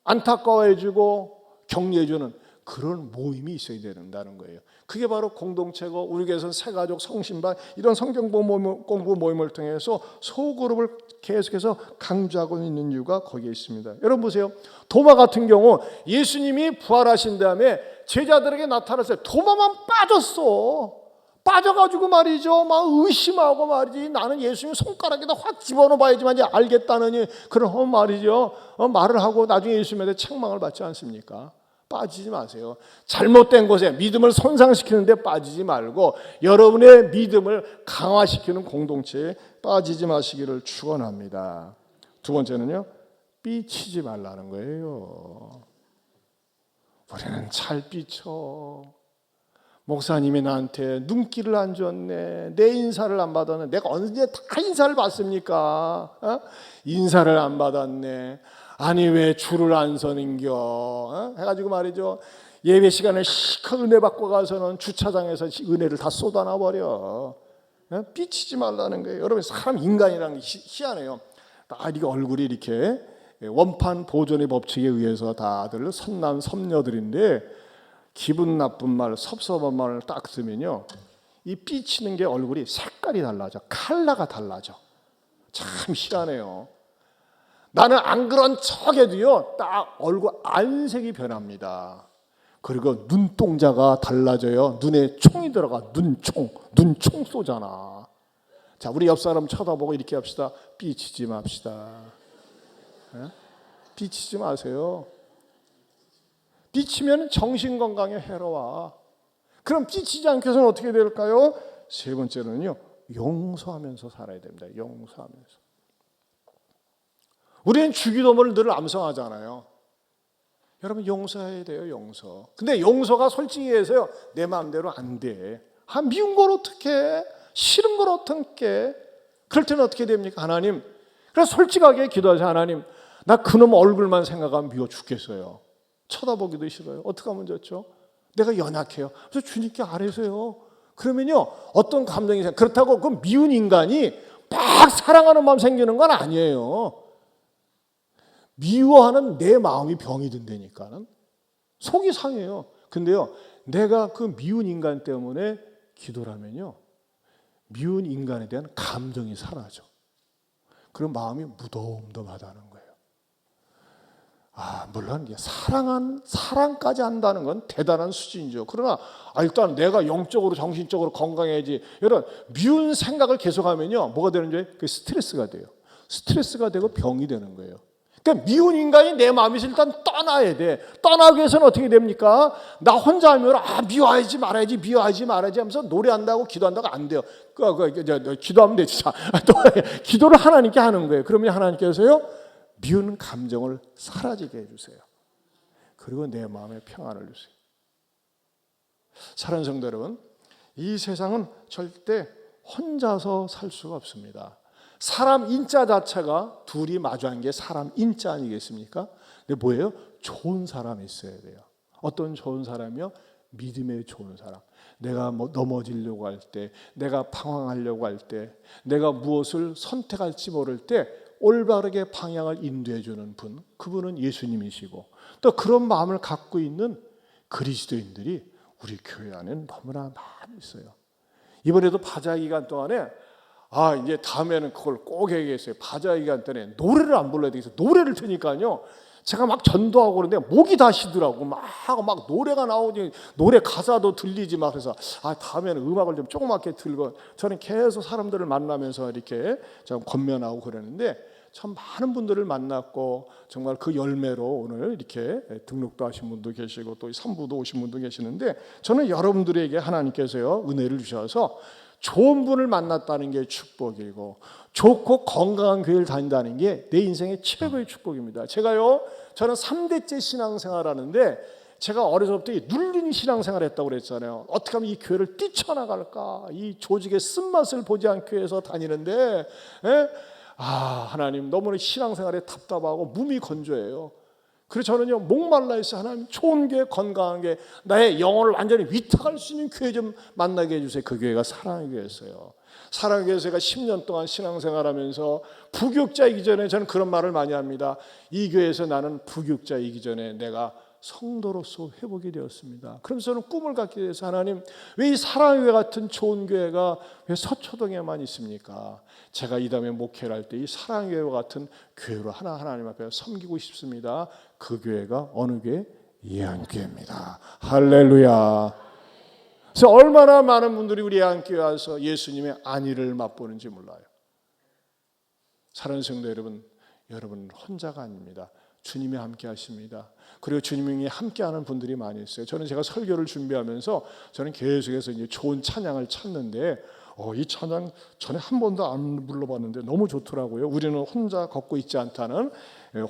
안타까워해주고 격려해주는 그런 모임이 있어야 된다는 거예요. 그게 바로 공동체고, 우리 교회에서는 새가족, 성신반 이런 성경 공부 모임을 통해서 소그룹을 계속해서 강조하고 있는 이유가 거기에 있습니다. 여러분 보세요. 도마 같은 경우 예수님이 부활하신 다음에 제자들에게 나타났어요. 도마만 빠졌어. 빠져가지고 말이죠, 막 의심하고 말이지, 나는 예수님 손가락에다 확 집어넣어봐야지만 알겠다느니 그런 말이죠, 말을 하고 나중에 예수님한테 책망을 받지 않습니까? 빠지지 마세요. 잘못된 곳에 믿음을 손상시키는 데 빠지지 말고 여러분의 믿음을 강화시키는 공동체에 빠지지 마시기를 축원합니다. 두 번째는요, 삐치지 말라는 거예요. 우리는 잘 삐쳐. 목사님이 나한테 눈길을 안 줬네, 내 인사를 안 받았네. 내가 언제 다 인사를 받습니까? 인사를 안 받았네. 아니 왜 줄을 안 서는겨? 해가지고 말이죠, 예배 시간에 시커 은혜 받고 가서는 주차장에서 은혜를 다 쏟아놔 버려. 삐치지 말라는 거예요. 여러분, 사람 인간이라는 게 희한해요. 이렇게 얼굴이 이렇게 원판 보존의 법칙에 의해서 다들 선남 선녀들인데, 기분 나쁜 말, 섭섭한 말을 딱 쓰면요, 이 삐치는 게 얼굴이 색깔이 달라져. 컬러가 달라져. 참 희한해요. 나는 안 그런 척해도요, 딱 얼굴 안색이 변합니다. 그리고 눈동자가 달라져요. 눈에 총이 들어가. 눈총 쏘잖아. 자, 우리 옆 사람 쳐다보고 이렇게 합시다. 삐치지 맙시다. 삐치지 마세요. 삐치면 정신 건강에 해로워. 그럼 삐치지 않게 해서는 어떻게 될까요? 세 번째는요, 용서하면서 살아야 됩니다. 용서하면서. 우리는 주기도문을 늘 암송하잖아요. 여러분 용서해야 돼요. 용서. 근데 용서가 솔직히 해서요, 내 마음대로 안 돼. 미운 걸 어떻게, 싫은 걸 어떻게. 그럴 때는 어떻게 됩니까? 하나님, 그래서 솔직하게 기도하세요. 하나님, 나 그놈 얼굴만 생각하면 미워 죽겠어요. 쳐다보기도 싫어요. 어떻게 하면 좋죠? 내가 연약해요. 그래서 주님께 아뢰세요. 그러면요, 어떤 감정이 생겨. 그렇다고 그 미운 인간이 막 사랑하는 마음 생기는 건 아니에요. 미워하는 내 마음이 병이 든다니까는. 속이 상해요. 근데요, 내가 그 미운 인간 때문에 기도를 하면요, 미운 인간에 대한 감정이 사라져. 그런 마음이 무덤덤하다는 거예요. 물론 사랑까지 한다는 건 대단한 수준이죠. 그러나 일단 내가 영적으로 정신적으로 건강해야지. 여러분, 미운 생각을 계속하면요, 뭐가 되는지 그 스트레스가 돼요. 스트레스가 되고 병이 되는 거예요. 그러니까 미운 인간이 내 마음에서 일단 떠나야 돼. 떠나기 위해서는 어떻게 됩니까? 나 혼자 하면 미워하지 말아야지, 미워하지 말아야지 하면서 노래한다고 기도한다고 안 돼요. 기도하면 되지. 또 기도를 하나님께 하는 거예요. 그러면 하나님께서요, 미운 감정을 사라지게 해주세요. 그리고 내 마음에 평안을 주세요. 사랑하는 성도 여러분, 이 세상은 절대 혼자서 살 수가 없습니다. 사람 인자 자체가 둘이 마주한 게 사람 인자 아니겠습니까? 근데 뭐예요? 좋은 사람이 있어야 돼요. 어떤 좋은 사람이요? 믿음의 좋은 사람. 내가 넘어지려고 할 때, 내가 방황하려고 할 때, 내가 무엇을 선택할지 모를 때 올바르게 방향을 인도해 주는 분, 그분은 예수님이시고, 또 그런 마음을 갖고 있는 그리스도인들이 우리 교회 안에는 너무나 많이 있어요. 이번에도 바자 기간 동안에 이제 다음에는 그걸 꼭 얘기했어요. 바자 기간 때는 노래를 안 불러야 되겠어요. 노래를 트니까요, 제가 막 전도하고 그러는데 목이 다 쉬더라고. 막 노래가 나오지, 노래 가사도 들리지 막. 그래서 다음에는 음악을 좀 조그맣게 들고, 저는 계속 사람들을 만나면서 이렇게 좀 권면하고 그러는데, 참 많은 분들을 만났고, 정말 그 열매로 오늘 이렇게 등록도 하신 분도 계시고 또 3부도 오신 분도 계시는데, 저는 여러분들에게 하나님께서요, 은혜를 주셔서 좋은 분을 만났다는 게 축복이고, 좋고 건강한 교회를 다닌다는 게 내 인생의 최고의 축복입니다. 저는 3대째 신앙생활 하는데, 제가 어려서부터 눌린 신앙생활 했다고 그랬잖아요. 어떻게 하면 이 교회를 뛰쳐나갈까, 이 조직의 쓴맛을 보지 않기 위해서 다니는데, 하나님, 너무나 신앙생활에 답답하고 몸이 건조해요. 그래서 저는요, 목말라 있어요. 하나님, 좋은 교회, 건강한 교회, 나의 영혼을 완전히 위탁할 수 있는 교회 좀 만나게 해주세요. 그 교회가 사랑의 교회였어요. 사랑의 교회에서 제가 10년 동안 신앙생활하면서 부교육자이기 전에 저는 그런 말을 많이 합니다. 이 교회에서 나는 부교육자이기 전에 내가 성도로서 회복이 되었습니다. 그러면서 저는 꿈을 갖게 돼서, 하나님, 왜 이 사랑의 교회 같은 좋은 교회가 왜 서초동에만 있습니까? 제가 이 다음에 목회를 할 때 이 사랑의 교회와 같은 교회로 하나님 앞에 섬기고 싶습니다. 그 교회가 어느 교회? 예안교회입니다. 할렐루야. 그래서 얼마나 많은 분들이 우리 예안교회 와서 예수님의 안위를 맛보는지 몰라요. 사랑하는 성도 여러분, 여러분은 혼자가 아닙니다. 주님이 함께 하십니다. 그리고 주님이 함께하는 분들이 많이 있어요. 제가 설교를 준비하면서 저는 계속해서 이제 좋은 찬양을 찾는데, 이 찬양 전에 한 번도 안 불러봤는데 너무 좋더라고요. 우리는 혼자 걷고 있지 않다는,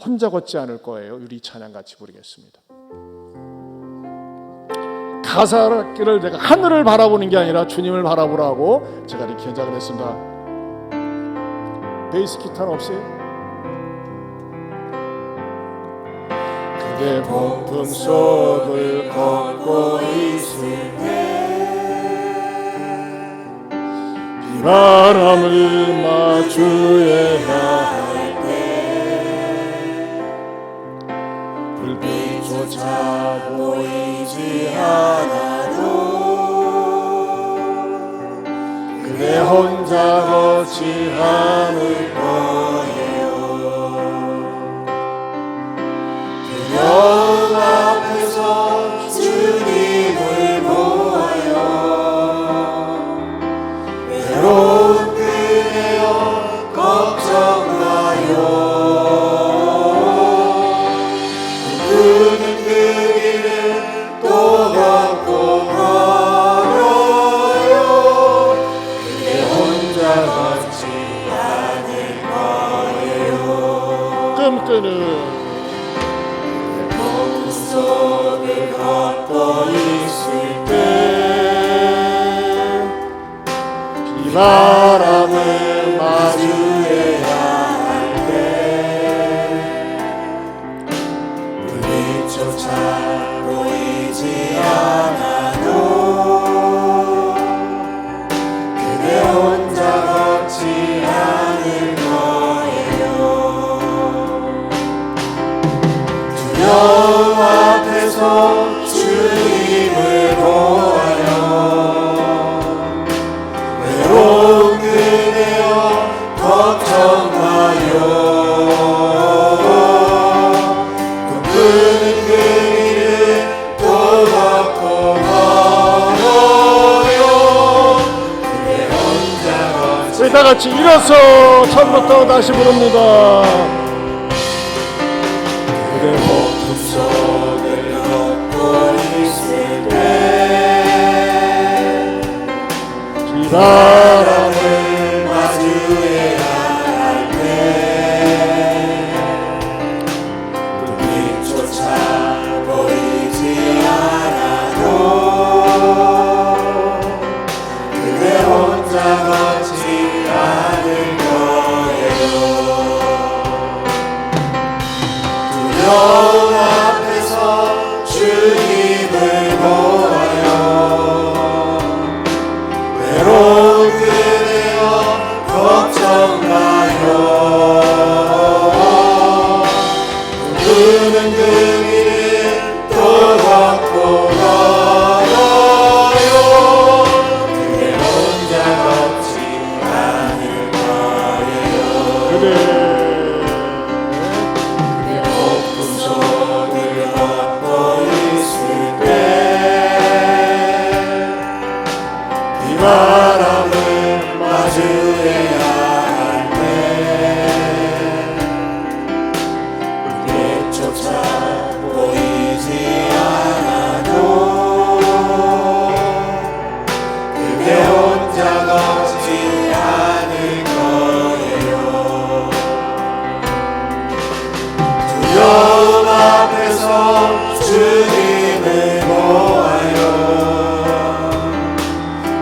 혼자 걷지 않을 거예요. 우리 찬양 같이 부르겠습니다. 가사를 제가 하늘을 바라보는 게 아니라 주님을 바라보라고 제가 이렇게 개작을 했습니다. 베이스 기타는 없어요? 그대 폭풍 속을 걷고 있을 때, 비바람을 마주해야 할 때, 불빛조차 보이지 않아도 그대 혼자 걷지 않을 거예요. 영 앞에서 주님을 보아요. 외로운 그대여 걱정 마요. 그는 그 길을 지름길을 속을 걷고 있을 때 비바람을 마주해야 할 때 불빛조차 보이지 않아도 그대 혼자 걷지 않을 거예요. 두려움 앞에서 주님을 보아요. 외로운 그대여 걱정 마요. 꿈꾸는 그 길을 또 걷고 걸어요. 그대 혼자 걷지 우리 다 같이 일어서 처음부터 다시 부릅니다. 그대 폭풍 속을 걷고 있을 때 비바람을 마주해야 할 때 불빛조차 보이지 않아도 그대 혼자 걷지 않을 거예요. 두려움 앞에서 주님을 보아요. 외로운 그대여 걱정 마요. 꿈꾸는 그 길을 또 걷고 걸어요. 그대 혼자 걷지 않을 거예요. 그대 폭풍 속을 걷고 있을 때 비바람을 마주해야 할 때 불빛조차 보이지 않아도 그대 혼자 걷지 않을 거예요. 두려움 앞에서 주님을 보아요.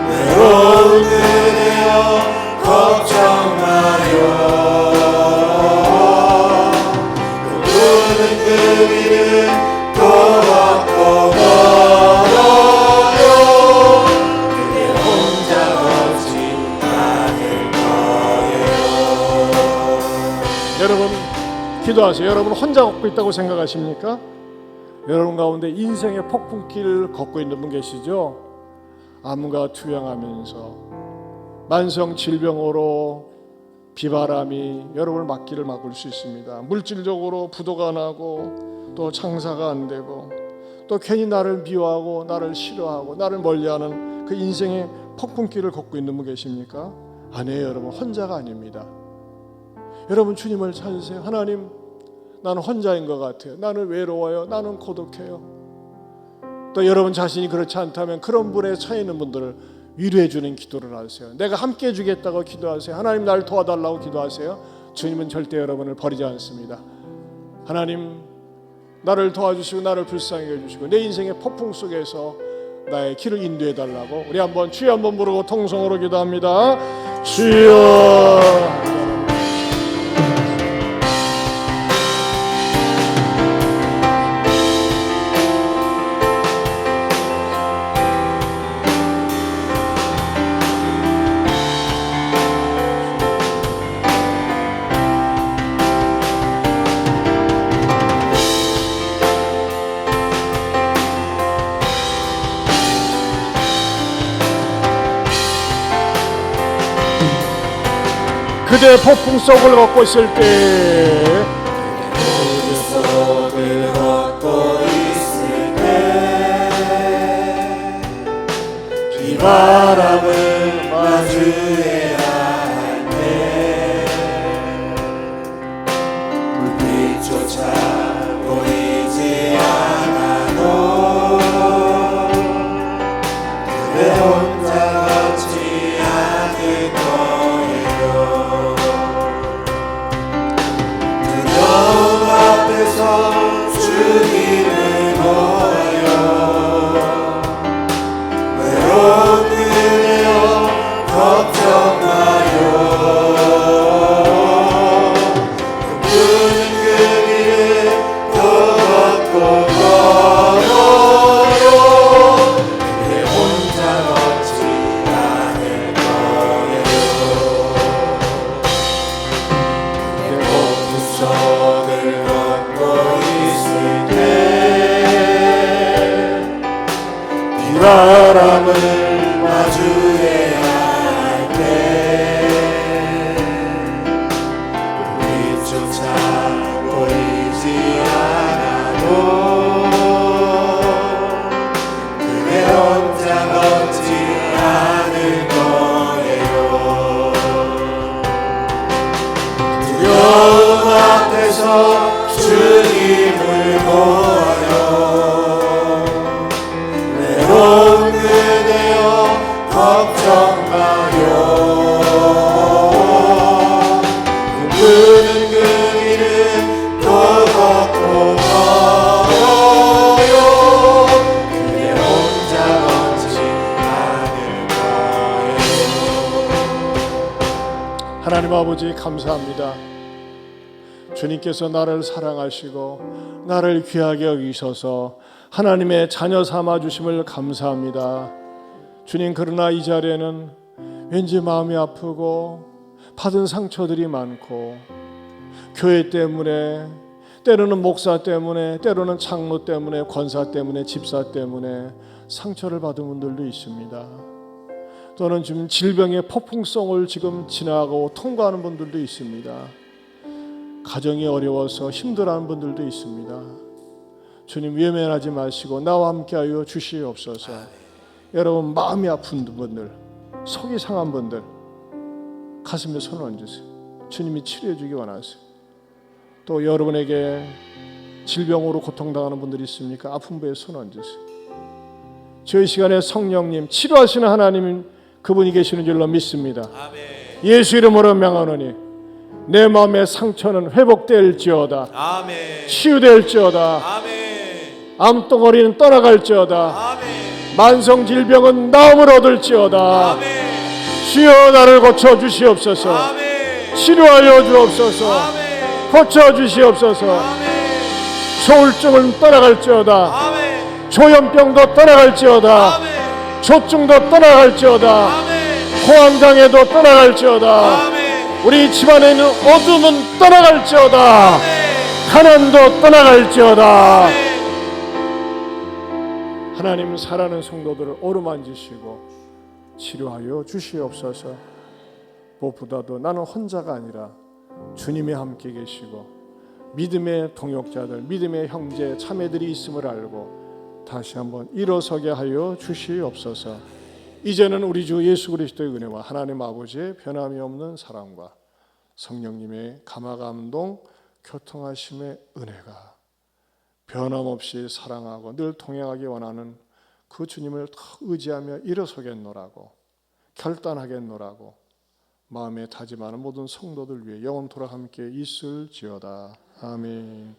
외로운 그대여 걱정 마요. 꿈꾸는 그 길을 또 걷고 걸어요. 그대 혼자 걷지 않을 거예요. 여러분 기도하세요. 여러분 혼자 걷고 있다고 생각하십니까? 여러분 가운데 인생의 폭풍길을 걷고 있는 분 계시죠? 암과 투영하면서 만성 질병으로 비바람이 여러분을 막기를 막을 수 있습니다. 물질적으로 부도가 나고 또 장사가 안 되고 또 괜히 나를 미워하고 나를 싫어하고 나를 멀리하는 그 인생의 폭풍길을 걷고 있는 분 계십니까? 아니에요. 여러분 혼자가 아닙니다. 여러분 주님을 찾으세요. 하나님, 나는 혼자인 것 같아요. 나는 외로워요. 나는 고독해요. 또 여러분 자신이 그렇지 않다면 그런 분에 처해 있는 분들을 위로해 주는 기도를 하세요. 내가 함께 해주겠다고 기도하세요. 하나님 나를 도와달라고 기도하세요. 주님은 절대 여러분을 버리지 않습니다. 하나님 나를 도와주시고 나를 불쌍히 해주시고 내 인생의 폭풍 속에서 나의 길을 인도해 달라고 우리 한번 주여 한번 부르고 통성으로 기도합니다. 주여. 그대 폭풍 속을 걷고 있을 때 속을 걷고 있을 때 비바람을 마주해야 할 때 불빛조차 보이지 않아도 그대 혼자 걷지 않을 거예요. 두려움 앞에서 주님을 모여 외로운 그대여 걱정 마요. 꿈꾸는 그 길을 또 걷고 걸어요. 그대 혼자 걷지 않을 거예요. 그대 목숨선을 걷고 있을 때 비바람을 마주해야 할 때 불빛조차 보이지 않아도 그대 혼자 걷지 않을 거예요. 두려움 앞에서 주님을 모여 외로운 그대여 걱정 마요. 꿈꾸는 그 길을 또 걷고 걸어요. 그대 혼자 걷지 않을 거예요. 하나님 아버지 감사합니다. 주님께서 나를 사랑하시고 나를 귀하게 여기셔서 하나님의 자녀 삼아 주심을 감사합니다. 주님, 그러나 이 자리에는 왠지 마음이 아프고 받은 상처들이 많고 교회 때문에, 때로는 목사 때문에, 때로는 장로 때문에, 권사 때문에, 집사 때문에 상처를 받은 분들도 있습니다. 또는 지금 질병의 폭풍성을 지금 지나고 통과하는 분들도 있습니다. 가정이 어려워서 힘들어하는 분들도 있습니다. 주님, 외면하지 마시고 나와 함께하여 주시옵소서. 여러분, 마음이 아픈 분들, 속이 상한 분들 가슴에 손을 얹으세요. 주님이 치료해 주기 원하세요. 또 여러분에게 질병으로 고통당하는 분들이 있습니까? 아픈 부에 손을 얹으세요. 저희 시간에 성령님, 치료하시는 하나님 그분이 계시는 줄로 믿습니다. 예수 이름으로 명하노니 내 마음의 상처는 회복될지어다. 아멘. 치유될지어다. 아멘. 암덩어리는 떠나갈지어다. 아멘. 만성 질병은 나음을 얻을지어다. 아멘. 주여 나를 고쳐 주시옵소서. 아멘. 치료하여 주옵소서. 아멘. 고쳐 주시옵소서. 아멘. 조울증은 떠나갈지어다. 아멘. 조현병도 떠나갈지어다. 아멘. 조증도 떠나갈지어다. 아멘. 호암장애도 떠나갈지어다. 아멘. 우리 집안에 있는 어둠은 떠나갈지어다. 아멘. 가난도 떠나갈지어다. 아멘. 하나님, 사랑하는 성도들을 어루만지시고 치료하여 주시옵소서. 무엇보다도 나는 혼자가 아니라 주님이 함께 계시고 믿음의 동역자들, 믿음의 형제 자매들이 있음을 알고 다시 한번 일어서게 하여 주시옵소서. 이제는 우리 주 예수 그리스도의 은혜와 하나님 아버지의 변함이 없는 사랑과 성령님의 감화감동 교통하심의 은혜가 변함없이 사랑하고 늘 동행하기 원하는 그 주님을 더 의지하며 일어서겠노라고, 결단하겠노라고 마음에 다짐하는 모든 성도들 위해 영원토록 함께 있을지어다. 아멘.